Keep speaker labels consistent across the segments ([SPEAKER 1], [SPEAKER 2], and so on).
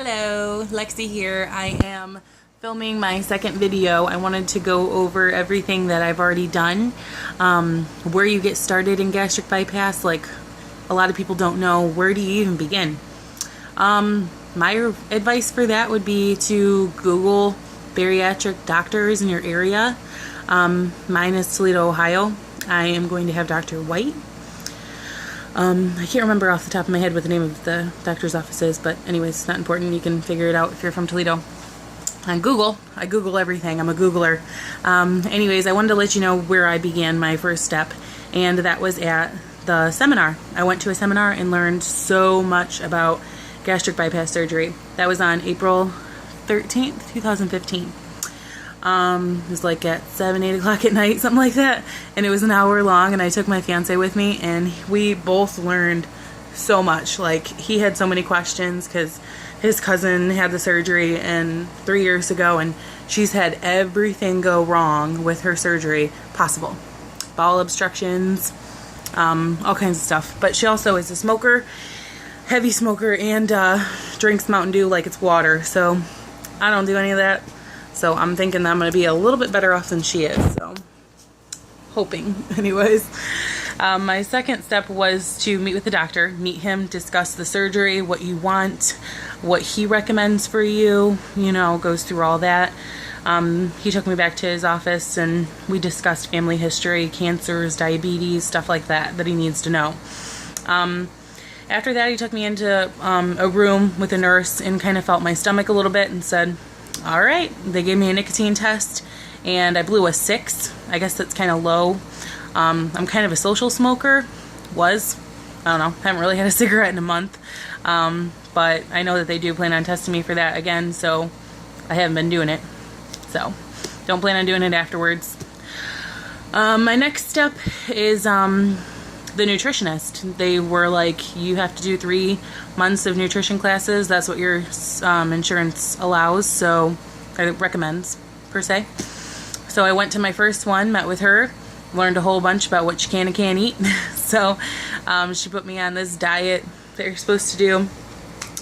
[SPEAKER 1] Hello, Lexie here. I am filming my second video. I wanted to go over everything that I've already done, where you get started in gastric bypass. Like, a lot of people don't know, where do you even begin? My advice for that would be to Google bariatric doctors in your area. Mine is Toledo, Ohio. I am going to have Dr. White. I can't remember off the top of my head what the name of the doctor's office is, but anyways, it's not important. You can figure it out if you're from Toledo. On Google, I Google everything. I'm a Googler. Anyways, I wanted to let you know where I began my first step, and that was at the seminar. I went to a seminar and learned so much about gastric bypass surgery. That was on April 13th, 2015. It was like at 7-8 o'clock at night, something like that, and it was an hour long, and I took my fiance with me, and we both learned so much. Like, he had so many questions because his cousin had the surgery 3 years ago, and she's had everything go wrong with her surgery possible. Bowel obstructions, all kinds of stuff. But she also is a smoker, heavy smoker, and drinks Mountain Dew like it's water, so I don't do any of that. So I'm thinking that I'm going to be a little bit better off than she is, so hoping. Anyways, my second step was to meet with the doctor, meet him, discuss the surgery, what you want, what he recommends for you, goes through all that. He took me back to his office and we discussed family history, cancers, diabetes, stuff like that he needs to know. After that, he took me into a room with a nurse and kind of felt my stomach a little bit and said, all right. They gave me a nicotine test and I blew a 6. I guess that's kind of low. I'm kind of a social smoker. I don't know. Haven't really had a cigarette in a month. But I know that they do plan on testing me for that again, so I haven't been doing it. So don't plan on doing it afterwards. My next step is the nutritionist. They were like, you have to do 3 months of nutrition classes. That's what your insurance allows, so it recommends, per se. So I went to my first one, met with her, learned a whole bunch about what you can and can't eat. So she put me on this diet that you're supposed to do.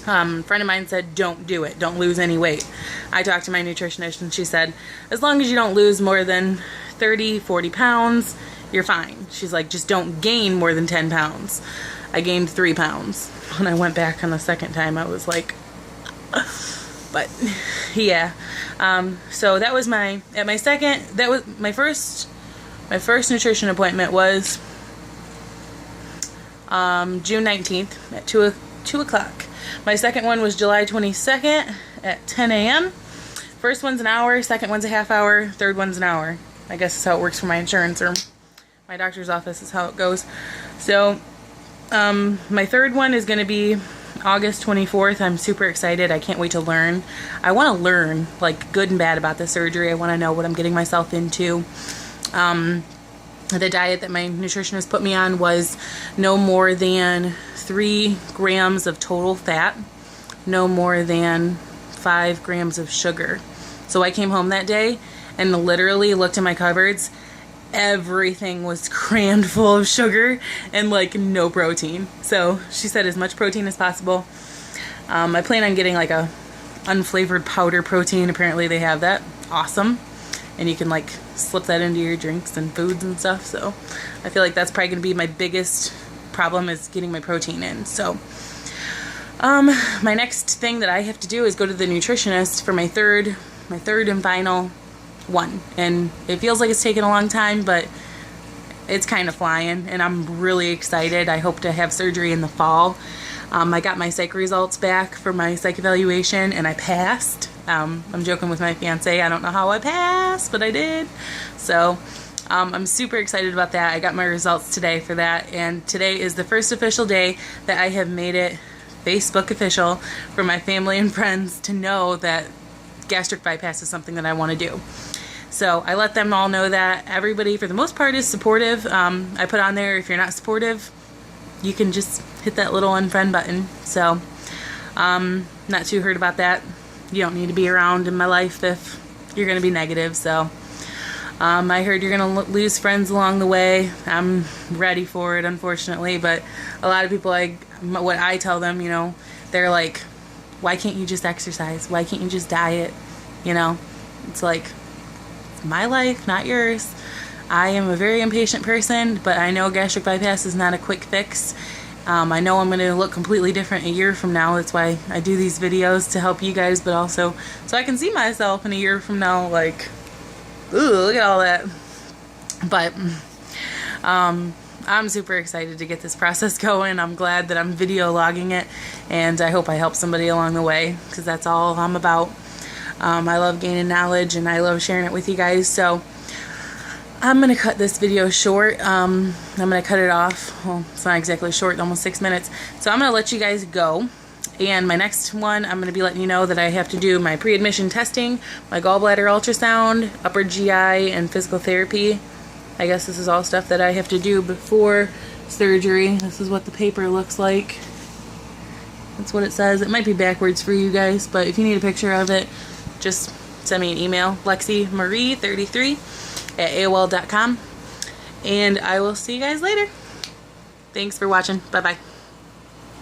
[SPEAKER 1] A friend of mine said, don't do it. Don't lose any weight. I talked to my nutritionist and she said, as long as you don't lose more than 30, 40 pounds, you're fine. She's like, just don't gain more than 10 pounds. I gained 3 pounds. When I went back on the second time, I was like, but yeah. So that was my first nutrition appointment was June 19th at 2 o'clock. My second one was July 22nd at 10 a.m. First one's an hour, second one's a half hour, third one's an hour. I guess that's how it works for my insurance, or my doctor's office is how it goes. So my third one is going to be August 24th. I'm super excited. I can't wait to learn. I want to learn, like, good and bad about the surgery. I want to know what I'm getting myself into. The diet that my nutritionist put me on was no more than 3 grams of total fat, no more than 5 grams of sugar. So I came home that day and literally looked in my cupboards. Everything was crammed full of sugar and like no protein. So she said as much protein as possible. I plan on getting like a unflavored powder protein. Apparently they have that. Awesome. And you can like slip that into your drinks and foods and stuff. So I feel like that's probably going to be my biggest problem, is getting my protein in. So my next thing that I have to do is go to the nutritionist for my third and final one, and it feels like it's taken a long time, but it's kind of flying and I'm really excited. I hope to have surgery in the fall. I got my psych results back for my psych evaluation and I passed. I'm joking with my fiance, I don't know how I passed, but I did. So I'm super excited about that. I got my results today for that, and today is the first official day that I have made it Facebook official for my family and friends to know that gastric bypass is something that I want to do. So I let them all know that. Everybody, for the most part, is supportive. I put on there, if you're not supportive, you can just hit that little unfriend button. So not too hurt about that. You don't need to be around in my life if you're going to be negative. So I heard you're going to lose friends along the way. I'm ready for it, unfortunately. But a lot of people, what I tell them, they're like, why can't you just exercise? Why can't you just diet? You know, it's like, my life, not yours. I am a very impatient person, but I know gastric bypass is not a quick fix. I know I'm going to look completely different a year from now. That's why I do these videos, to help you guys, but also so I can see myself in a year from now, like, ooh, look at all that. But I'm super excited to get this process going. I'm glad that I'm video logging it, and I hope I help somebody along the way, because that's all I'm about. I love gaining knowledge, and I love sharing it with you guys. So I'm going to cut this video short. I'm going to cut it off. Well, it's not exactly short, almost 6 minutes. So I'm going to let you guys go. And my next one, I'm going to be letting you know that I have to do my pre-admission testing, my gallbladder ultrasound, upper GI, and physical therapy. I guess this is all stuff that I have to do before surgery. This is what the paper looks like. That's what it says. It might be backwards for you guys, but if you need a picture of it, just send me an email, lexiemarie33@aol.com, and I will see you guys later. Thanks for watching. Bye-bye.